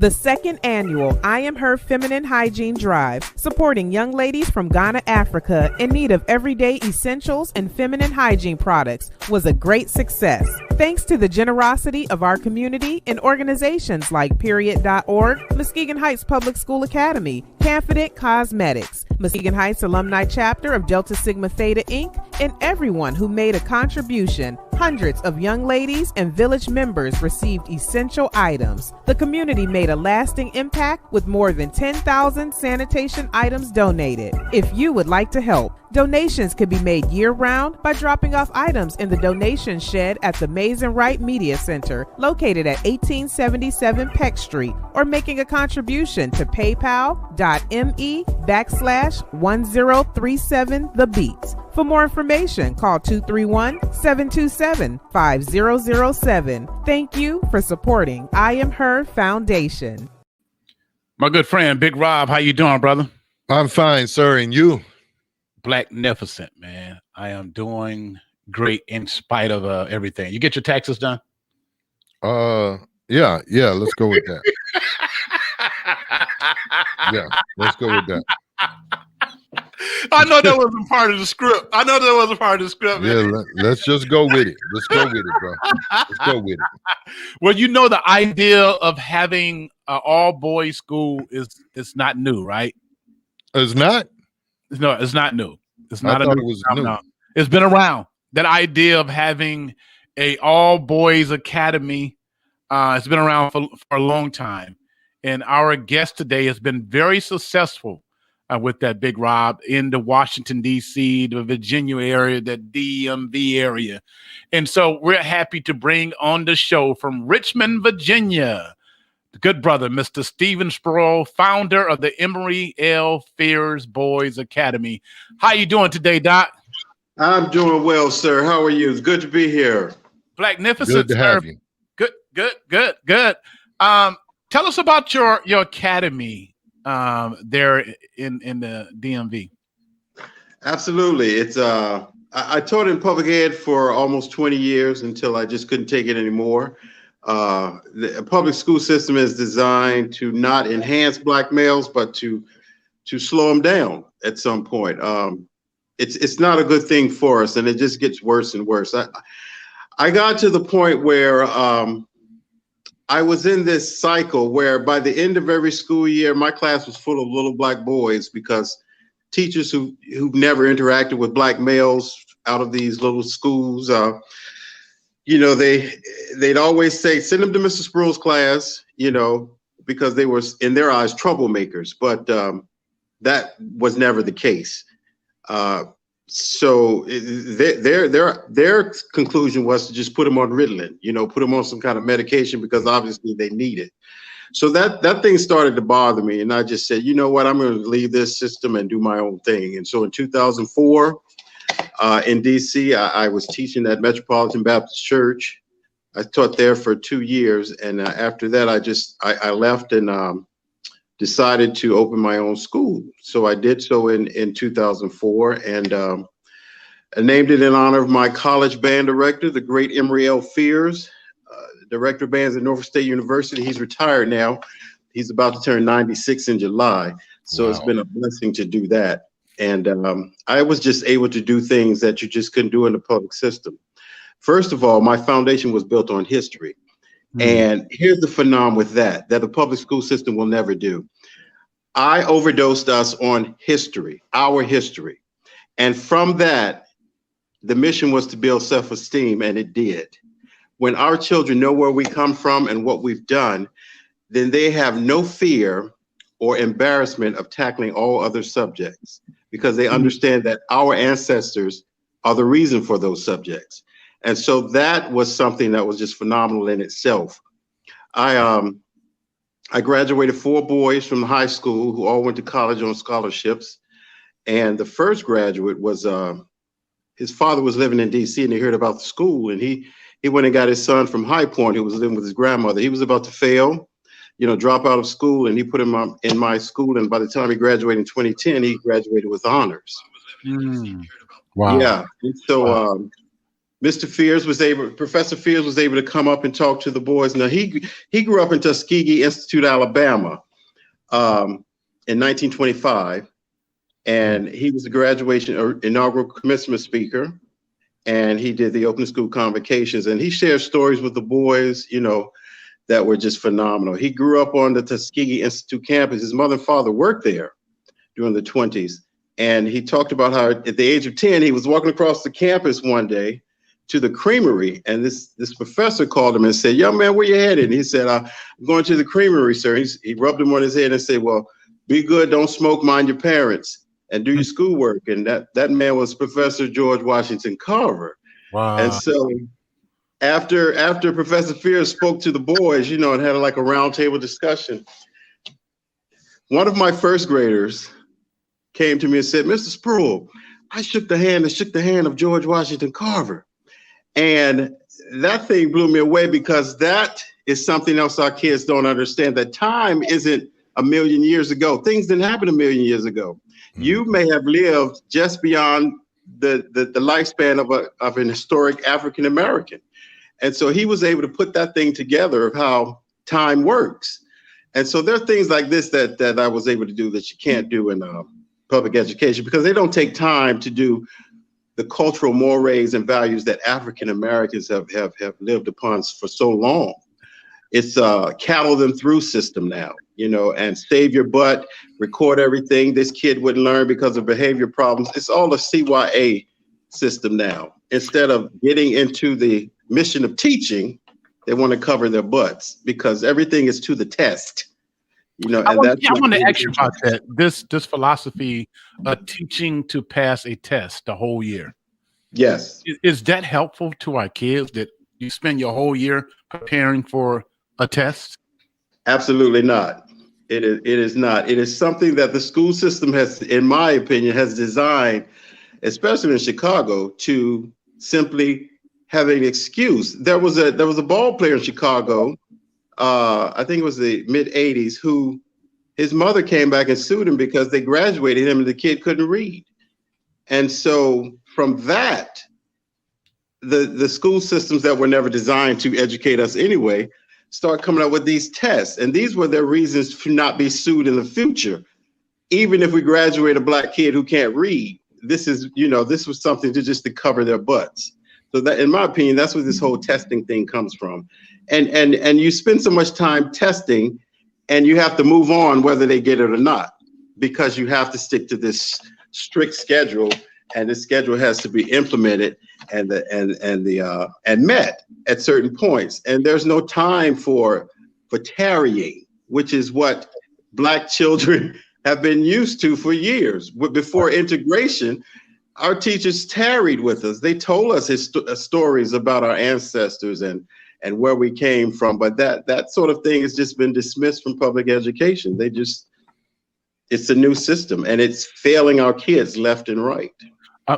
The second annual I Am Her Feminine Hygiene Drive, supporting young ladies from Ghana, Africa in need of everyday essentials and feminine hygiene products, was a great success. Thanks to the generosity of our community and organizations like Period.org, Muskegon Heights Public School Academy, Confident Cosmetics, Muskegon Heights Alumni Chapter of Delta Sigma Theta Inc., and everyone who made a contribution. Hundreds of young ladies and village members received essential items. The community made a lasting impact with more than 10,000 sanitation items donated. If you would like to help, donations can be made year-round by dropping off items in the donation shed at the Mays and Wright Media Center, located at 1877 Peck Street, or making a contribution to paypal.me/1037thebeats. For more information, call 231-727-5007. Thank you for supporting I Am Her Foundation. My good friend, Big Rob, how you doing, brother? I'm fine, sir. And you? Blacknificent, man. I am doing great in spite of everything. You get your taxes done? Yeah. Let's go with that. Yeah, let's go with that. I know that wasn't part of the script. Yeah, let's just go with it. Let's go with it, bro. Let's go with it. Well, you know, the idea of having an all-boys school is not new, right? It's not? No, it's not new. It's not I thought it was new. It's been around. That idea of having a all-boys academy, it's been around for a long time. And our guest today has been very successful with that, Big Rob, in the Washington, D.C., the Virginia area, the DMV area. And so we're happy to bring on the show from Richmond, Virginia, the good brother, Mr. Stephen Spruill, founder of the EMERY L Boys Academy. How you doing today, Doc? I'm doing well, sir. How are you? It's good to be here. Blacknificent, Good to have you. Good. Tell us about your academy there in the DMV. Absolutely. It's I taught in public ed for almost 20 years until I just couldn't take it anymore. The public school system is designed to not enhance black males, but to slow them down at some point. It's not a good thing for us, and it just gets worse and worse. I got to the point where I was in this cycle where by the end of every school year, my class was full of little black boys because teachers who've never interacted with black males out of these little schools, they'd always say, send them to Mr. Spruill's class, because they were, in their eyes, troublemakers. But that was never the case. So their conclusion was to just put them on Ritalin, put them on some kind of medication because obviously they need it. So that thing started to bother me, and I just said, you know what, I'm going to leave this system and do my own thing. And so in 2004, in DC, I was teaching at Metropolitan Baptist Church. I taught there for 2 years, and after that, I left and decided to open my own school. So I did so in 2004, and I named it in honor of my college band director, the great EMERY L, director of bands at Norfolk State University. He's retired now. He's about to turn 96 in July. So Wow. It's been a blessing to do that. And I was just able to do things that you just couldn't do in the public system. First of all, my foundation was built on history. And here's the phenomenon with that the public school system will never do. I overdosed us on history, our history. And from that, the mission was to build self-esteem, and it did. When our children know where we come from and what we've done, then they have no fear or embarrassment of tackling all other subjects because they understand that our ancestors are the reason for those subjects. And so that was something that was just phenomenal in itself. I graduated 4 boys from high school who all went to college on scholarships. And the first graduate was, his father was living in DC and he heard about the school, and he went and got his son from High Point who was living with his grandmother. He was about to fail, drop out of school, and he put him in my school. And by the time he graduated in 2010, he graduated with honors. Wow. Yeah. And so, Professor Fears was able to come up and talk to the boys. Now he grew up in Tuskegee Institute, Alabama, in 1925, and he was the graduation or inaugural commencement speaker, and he did the open school convocations, and he shared stories with the boys, that were just phenomenal. He grew up on the Tuskegee Institute campus. His mother and father worked there during the 20s, and he talked about how at the age of 10, he was walking across the campus one day to the creamery, and this professor called him and said, "Young man, where you headed?" And he said, "I'm going to the creamery, sir." He rubbed him on his head and said, "Well, be good, don't smoke, mind your parents, and do your schoolwork." And that man was Professor George Washington Carver. Wow. And so after Professor Fears spoke to the boys, and had like a roundtable discussion, one of my first graders came to me and said, "Mr. Spruill, I shook the hand of George Washington Carver." And that thing blew me away, because that is something else our kids don't understand, that time isn't a million years ago. Things didn't happen a million years ago. You may have lived just beyond the lifespan of an historic African American. And so he was able to put that thing together of how time works. And so there are things like this that I was able to do that you can't do in public education, because they don't take time to do the cultural mores and values that African Americans have lived upon for so long. It's a cattle them through system now, and save your butt, record everything. This kid wouldn't learn because of behavior problems. It's all a CYA system now. Instead of getting into the mission of teaching, they want to cover their butts because everything is to the test. I want to ask you about that. This philosophy of teaching to pass a test the whole year. Yes. Is that helpful to our kids, that you spend your whole year preparing for a test? Absolutely not. It is not. It is something that the school system has, in my opinion, has designed, especially in Chicago, to simply have an excuse. There was a ball player in Chicago, I think it was the mid 80s, who his mother came back and sued him because they graduated him and the kid couldn't read. And so from that, the school systems that were never designed to educate us anyway start coming up with these tests. And these were their reasons to not be sued in the future. Even if we graduate a black kid who can't read, this was something to cover their butts. So that, in my opinion, that's where this whole testing thing comes from. And you spend so much time testing, and you have to move on whether they get it or not, because you have to stick to this strict schedule, and this schedule has to be implemented and met at certain points. And there's no time for tarrying, which is what Black children have been used to for years. Before integration, our teachers tarried with us. They told us stories about our ancestors and where we came from. But that sort of thing has just been dismissed from public education. It's a new system, and it's failing our kids left and right.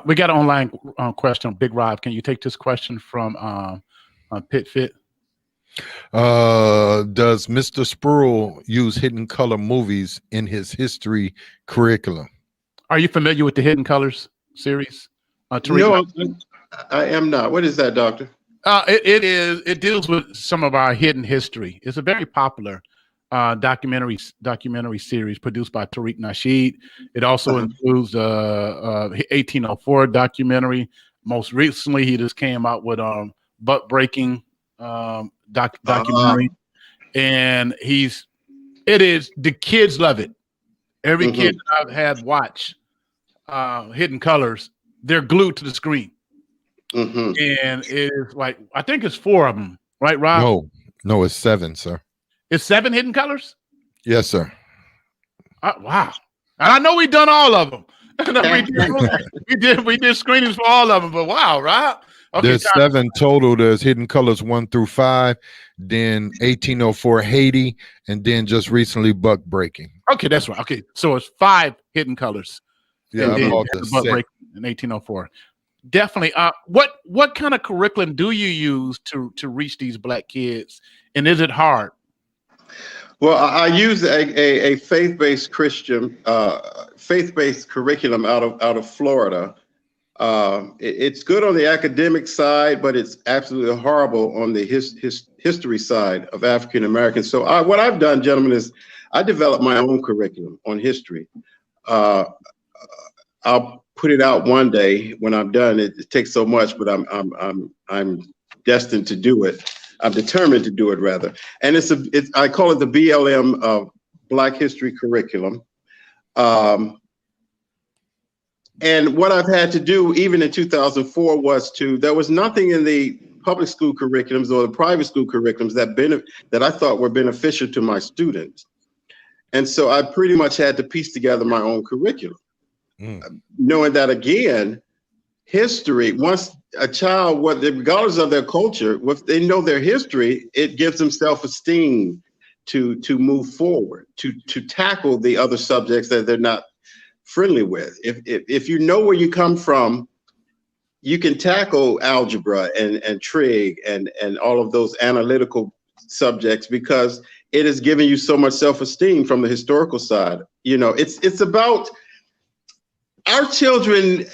We got an online question. Big Rob, can you take this question from Pit Fit? Does Mr. Spruill use Hidden Color movies in his history curriculum? Are you familiar with the Hidden Colors series? No, I am not. What is that, Doctor? It deals with some of our hidden history. It's a very popular documentary series produced by Tariq Nasheed. It also includes 1804 documentary. Most recently, he just came out with butt breaking documentary, and the kids love it. Every kid that I've had watch Hidden Colors, they're glued to the screen. And it's like, I think it's 4 of them, right, Rob? No, it's 7, sir. It's 7 Hidden Colors? Yes, sir. Wow. And I know we've done all of them. we did screenings for all of them, but wow, Rob. Okay, there's 7 total. There's Hidden Colors 1 through 5, then 1804 Haiti, and then just recently Buck Breaking. Okay, that's right. Okay, so it's 5 Hidden Colors. Yeah, and Buck Breaking in 1804. Definitely. What kind of curriculum do you use to reach these Black kids, and is it hard? Well, I use a faith-based Christian, faith-based curriculum out of Florida. It's good on the academic side, but it's absolutely horrible on the history side of African Americans. So what I've done, gentlemen, is I developed my own curriculum on history. I'll put it out one day when I'm done. It takes so much, but I'm destined to do it. I'm determined to do it, rather. And I call it the BLM Black History Curriculum. And what I've had to do, even in 2004, there was nothing in the public school curriculums or the private school curriculums that I thought were beneficial to my students. And so I pretty much had to piece together my own curriculum, knowing that, again, history, once a child, regardless of their culture, if they know their history, it gives them self-esteem to move forward, to tackle the other subjects that they're not friendly with. If you know where you come from, you can tackle algebra and trig and all of those analytical subjects, because it is giving you so much self-esteem from the historical side. It's about our children.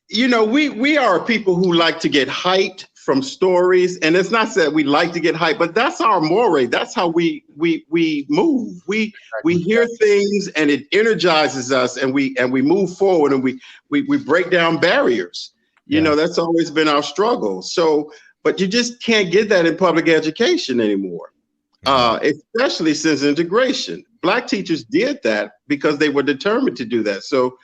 We are people who like to get hyped from stories, and it's not that we like to get hyped, but that's our moray. That's how we move. We hear things and it energizes us, and we move forward, and we break down barriers. That's always been our struggle. So, but you just can't get that in public education anymore, especially since integration. Black teachers did that because they were determined to do that. So,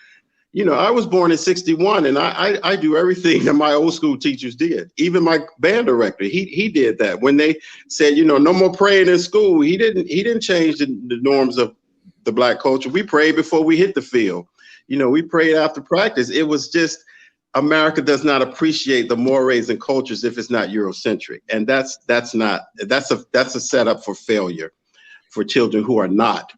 I was born in '61, and I do everything that my old school teachers did. Even my band director, he did that. When they said, no more praying in school, he didn't change the norms of the Black culture. We prayed before we hit the field. We prayed after practice. It was just, America does not appreciate the mores and cultures if it's not Eurocentric, and that's a setup for failure for children who are not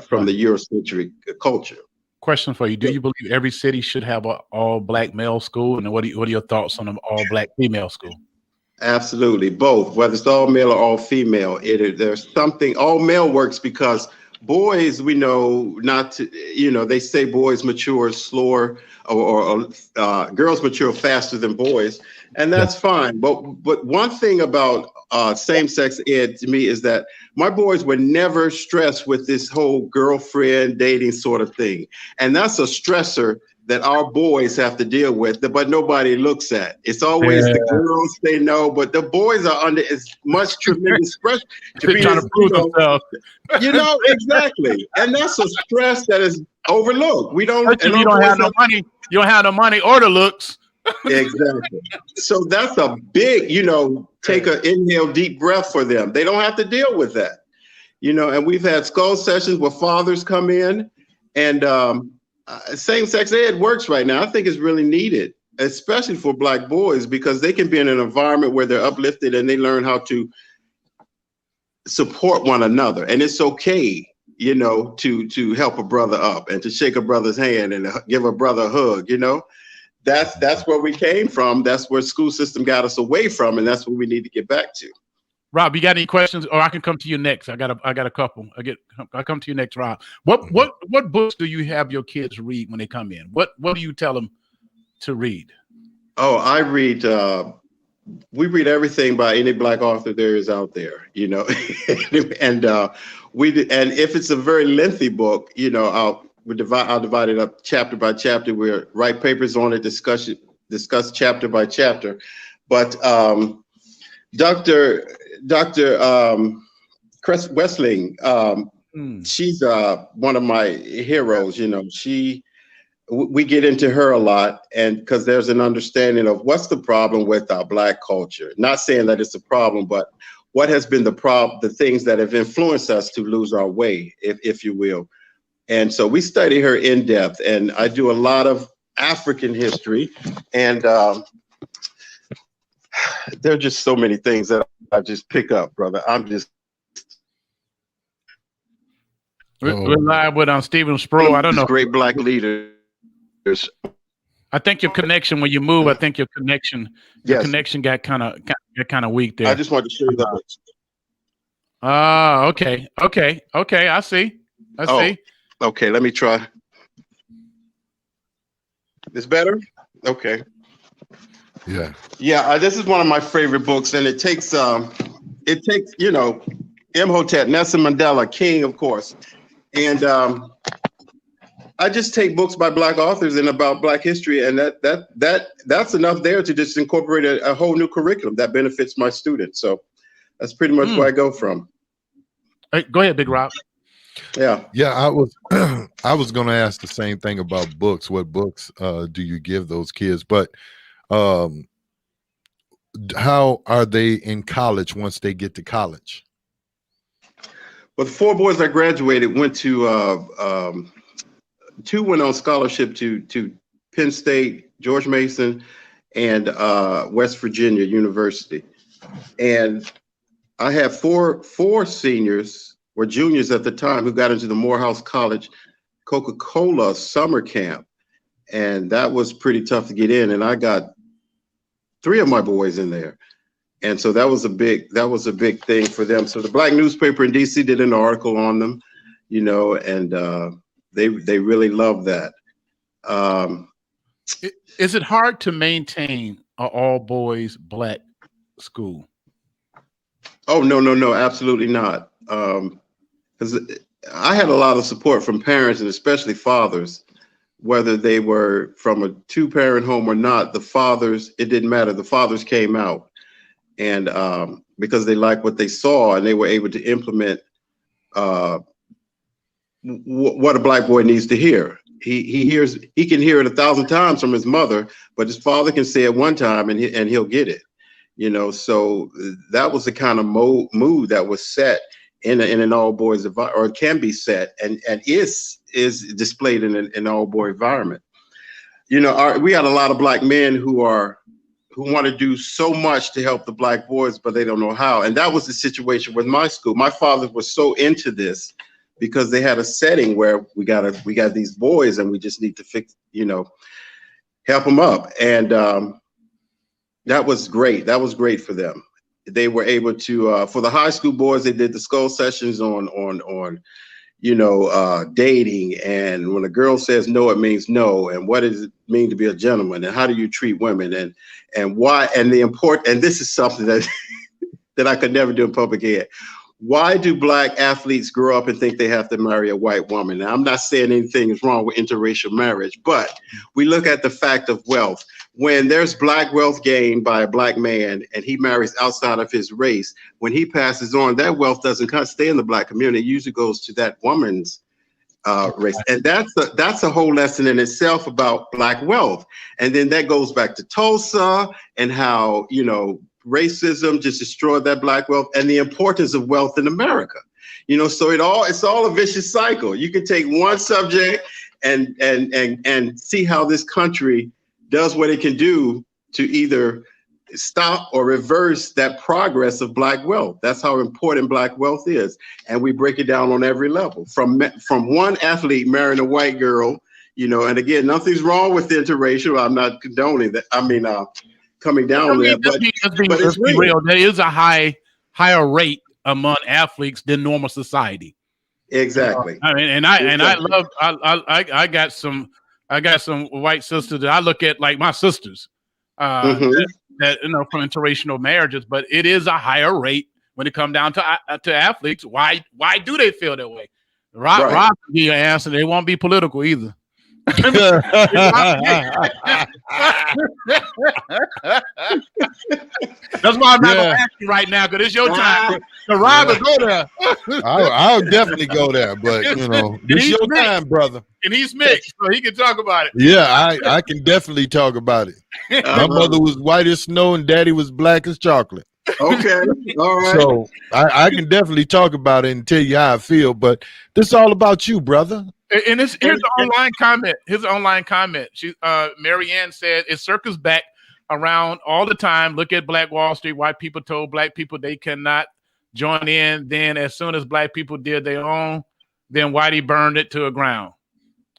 from the Eurocentric culture. Question for you: do you believe every city should have an all-Black male school, and what are your thoughts on an all-Black female school? Absolutely, both. Whether it's all male or all female, there's something. All male works because boys, we know not to. They say boys mature slower, or girls mature faster than boys, and that's fine. But one thing about same-sex ed to me is that my boys were never stressed with this whole girlfriend dating sort of thing. And that's a stressor that our boys have to deal with, but nobody looks at. It's always the girls they know, but the boys are under as much tremendous pressure to be trying to prove themselves. Exactly. And that's a stress that is overlooked. You don't have no money. You don't have the money or the looks. Exactly. So that's a big, take an inhale, deep breath for them. They don't have to deal with that, and we've had skull sessions where fathers come in, and same-sex ed works right now. I think it's really needed, especially for Black boys, because they can be in an environment where they're uplifted and they learn how to support one another. And it's okay, to help a brother up and to shake a brother's hand and give a brother a hug, That's where we came from. That's where school system got us away from, and that's what we need to get back to. Rob, you got any questions, or I can come to you next? I got a couple. I'll come to you next, Rob. What books do you have your kids read when they come in? What do you tell them to read? Oh, I read. We read everything by any Black author there is out there, and if it's a very lengthy book, I'll divide it up chapter by chapter. We'll write papers on it, discuss chapter by chapter. But Dr. Cress Wessling, she's one of my heroes. We get into her a lot, and because there's an understanding of what's the problem with our Black culture. Not saying that it's a problem, but what has been the things that have influenced us to lose our way, if you will. And so we study her in depth, and I do a lot of African history, and there are just so many things that I just pick up, brother. We're live with Stephen Spruill. I don't know. Great Black leaders. I think your connection, when you move, I think your connection got kind of weak there. I just wanted to show you that. Okay. I see. Okay, let me try. This better? Okay. Yeah. Yeah, this is one of my favorite books, and it takes Imhotep, Nelson Mandela, King, of course, and I just take books by Black authors and about Black history, and that's enough there to just incorporate a whole new curriculum that benefits my students. So that's pretty much where I go from. Hey, go ahead, Big Rob. Yeah. I was I was going to ask the same thing about books. What books do you give those kids? But how are they in college once they get to college? Well, the 4 boys that graduated went to 2 went on scholarship to Penn State, George Mason, and West Virginia University. And I have four seniors or juniors at the time who got into the Morehouse College Coca-Cola summer camp, and that was pretty tough to get in. And I got 3 of my boys in there, and so that was a big thing for them. So the Black newspaper in DC did an article on them, and they really love that. Is it hard to maintain an all boys Black school? Oh, no, absolutely not. Because I had a lot of support from parents and especially fathers, whether they were from a 2-parent home or not. The fathers, it didn't matter. The fathers came out, and because they liked what they saw, and they were able to implement what a Black boy needs to hear. He can hear it 1,000 times from his mother, but his father can say it one time and he'll get it. So that was the kind of mood that was set in an all boys environment, or it can be set and is displayed in an all boy environment. We got a lot of Black men who want to do so much to help the Black boys, but they don't know how. And that was the situation with my school. My father was so into this because they had a setting where we got these boys and we just need to fix, help them up. And that was great. That was great for them. They were able to, for the high school boys, they did the skull sessions on dating, and when a girl says no, it means no, and what does it mean to be a gentleman, and how do you treat women, and why, and the important, and this is something that that I could never do in public ed. Why do Black athletes grow up and think they have to marry a white woman? Now, I'm not saying anything is wrong with interracial marriage, but we look at the fact of wealth. When there's Black wealth gained by a Black man and he marries outside of his race, when he passes on, that wealth doesn't stay in the Black community. It usually goes to that woman's race. And that's a whole lesson in itself about Black wealth. And then that goes back to Tulsa and how, racism just destroyed that Black wealth and the importance of wealth in America. So it's all a vicious cycle. You can take one subject and see how this country does what it can do to either stop or reverse that progress of Black wealth. That's how important Black wealth is. And we break it down on every level, from one athlete marrying a white girl, and again, nothing's wrong with interracial. I'm not condoning that. Coming down on that, but it's real. There is a higher rate among athletes than normal society. Exactly. I got some white sisters that I look at like my sisters, that from interracial marriages, but it is a higher rate when it comes down to athletes. Why do they feel that way? Rob can give you an answer. They won't be political either. That's why I'm not gonna ask you right now, because it's your time. So Rob will go there. I'll definitely go there, but it's your time, brother. And he's mixed, so he can talk about it. Yeah, I can definitely talk about it. My mother was white as snow and daddy was black as chocolate. Okay, all right. So I can definitely talk about it and tell you how I feel, but this is all about you, brother. And here's the online comment. Here's the online comment. She, Mary Ann said, it circles back around all the time. Look at Black Wall Street. White people told Black people they cannot join in. Then as soon as Black people did their own, then Whitey burned it to the ground.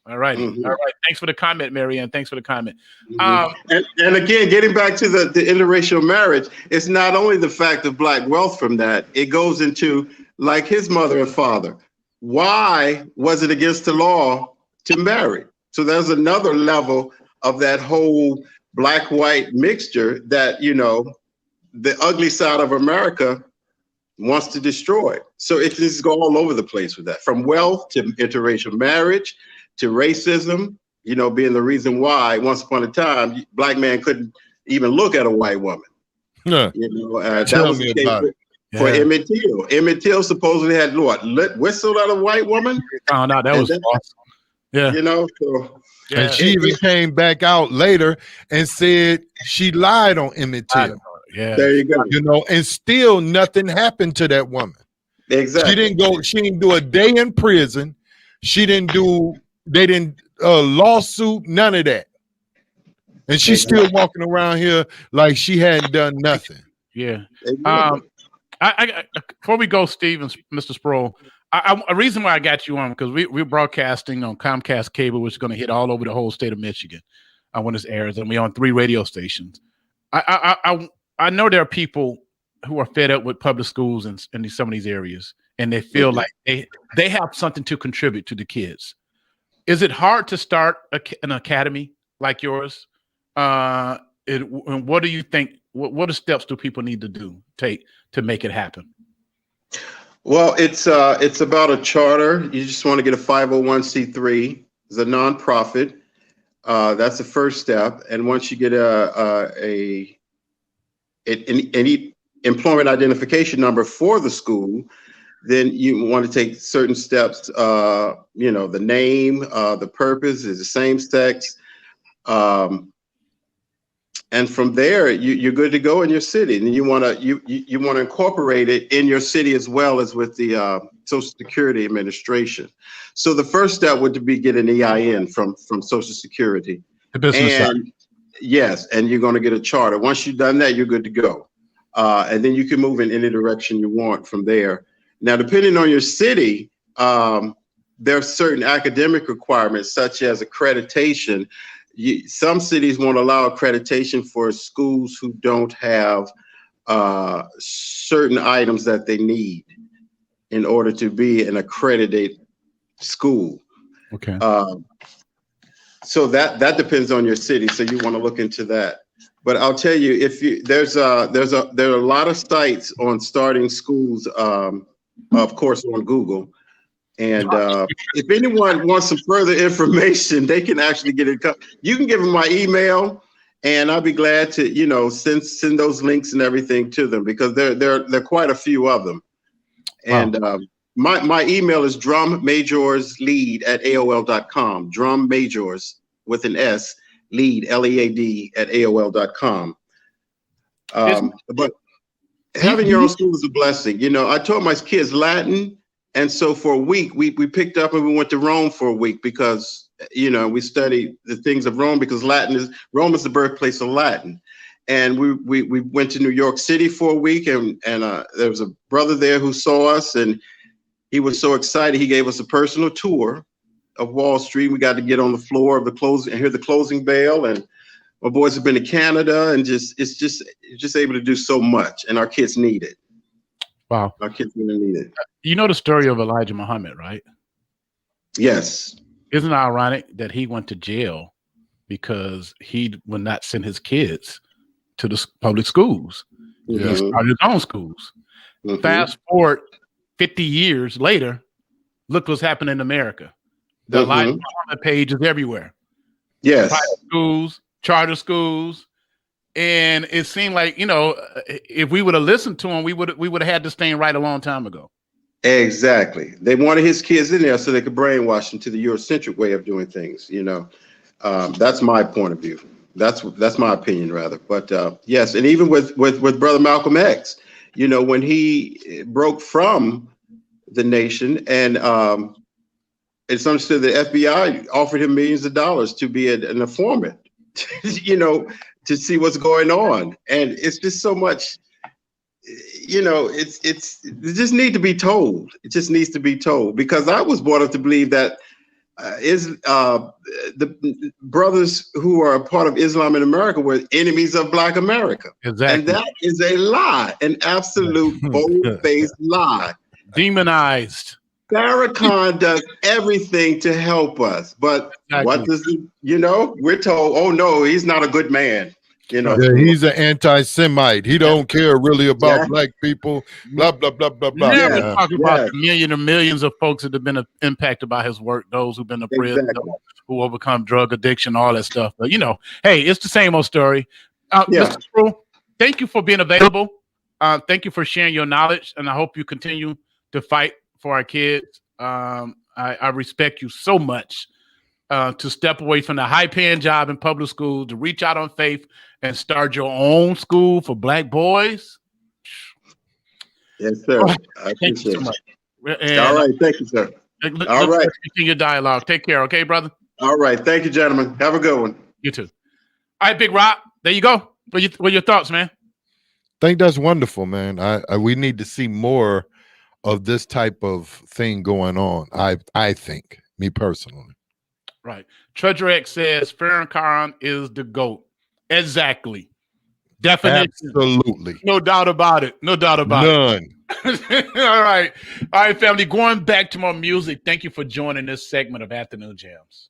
All right. Mm-hmm. All right. Thanks for the comment, Mary Ann. Thanks for the comment. Mm-hmm. And again, getting back to the interracial marriage, it's not only the fact of Black wealth from that. It goes into like his mother and father. Why was it against the law to marry? So there's another level of that whole black-white mixture that, you know, the ugly side of America wants to destroy. So it just go all over the place with that, from wealth to interracial marriage to racism, you know, being the reason why once upon a time, black man couldn't even look at a white woman. Yeah. You know, that was the case for Emmett Till. Emmett Till supposedly had what, whistled at a white woman. Found out that was awesome. Yeah. You know, so and she even came back out later and said she lied on Emmett Till. Yeah, there you go. You know, and still nothing happened to that woman. Exactly. She didn't do a day in prison. They didn't lawsuit, none of that. And she's still walking around here like she hadn't done nothing. Yeah. I before we go, Steve and Mr. Spruill, a reason why I got you on, because we're broadcasting on Comcast cable, which is going to hit all over the whole state of Michigan when this airs, and we're on 3 radio stations. I know there are people who are fed up with public schools in some of these areas, and they feel like they have something to contribute to the kids. Is it hard to start an academy like yours? And what do you think? What are steps do people need to take to make it happen? Well, it's about a charter. You just want to get a 501c3. It's a nonprofit. That's the first step. And once you get any employment identification number for the school, then you want to take certain steps. You know, the name, the purpose is the same sex. And from there, you're good to go in your city. And you want to incorporate it in your city as well as with the Social Security Administration. So the first step would be get an EIN from Social Security. The business side. Yes, and you're going to get a charter. Once you've done that, you're good to go. And then you can move in any direction you want from there. Now, depending on your city, there are certain academic requirements, such as accreditation. Some cities won't allow accreditation for schools who don't have certain items that they need in order to be an accredited school. Okay. So that depends on your city. So you want to look into that. But I'll tell you, there are a lot of sites on starting schools, of course, on Google. And if anyone wants some further information, they can actually get it. You can give them my email, and I'll be glad to, you know, send those links and everything to them, because there are quite a few of them. And my email is drummajors@aol.com. Drummajors with an S, lead, LEAD @AOL.com. But having your own school is a blessing. You know, I taught my kids Latin. And so for a week, we picked up and we went to Rome for a week because, you know, we studied the things of Rome, because Rome is the birthplace of Latin. And we went to New York City for a week, and there was a brother there who saw us, and he was so excited. He gave us a personal tour of Wall Street. We got to get on the floor of the closing and hear the closing bell. And my boys have been to Canada, and it's just able to do so much. And our kids need it. Wow. Our kids really need it. You know the story of Elijah Muhammad, right? Yes. Isn't it ironic that he went to jail because he would not send his kids to the public schools? Mm-hmm. He started his own schools. Mm-hmm. Fast forward 50 years later, look what's happening in America. The Elijah Muhammad page is everywhere. Yes. Private schools, charter schools. And it seemed like, you know, if we would have listened to him, we would have had this thing right a long time ago. Exactly. They wanted his kids in there so they could brainwash them to the Eurocentric way of doing things. You know, that's my point of view. That's my opinion, rather. But yes, and even with Brother Malcolm X, you know, when he broke from the nation, and it's understood the FBI offered him millions of dollars to be an informant, you know, to see what's going on. And it's just so much, you know, it just need to be told. It just needs to be told, because I was brought up to believe that the brothers who are a part of Islam in America were enemies of Black America. Exactly. And that is a lie, an absolute bold-faced lie. Demonized. Farrakhan does everything to help us, but what does he, we're told, oh no, he's not a good man. Yeah, he's an anti-Semite. He don't care really about black people. Blah blah blah blah blah. Never talking about the millions of folks that have been impacted by his work. Those who've been to prison, who overcome drug addiction, all that stuff. But hey, it's the same old story. Mr. Spruill, thank you for being available. Thank you for sharing your knowledge, and I hope you continue to fight for our kids. I respect you so much to step away from the high-paying job in public school, to reach out on faith and start your own school for black boys. Yes, sir. I appreciate it. So much. All right. Thank you, sir. All right. Continue dialogue. Take care. Okay, brother? All right. Thank you, gentlemen. Have a good one. You too. All right, Big Rob. There you go. What are your thoughts, man? I think that's wonderful, man. We need to see more of this type of thing going on. I think, me personally. Right. Treasure X says Farrakhan is the GOAT. Exactly. Definition. Absolutely. No doubt about it. No doubt about it. None. All right. All right, family. Going back to more music. Thank you for joining this segment of Afternoon Jams.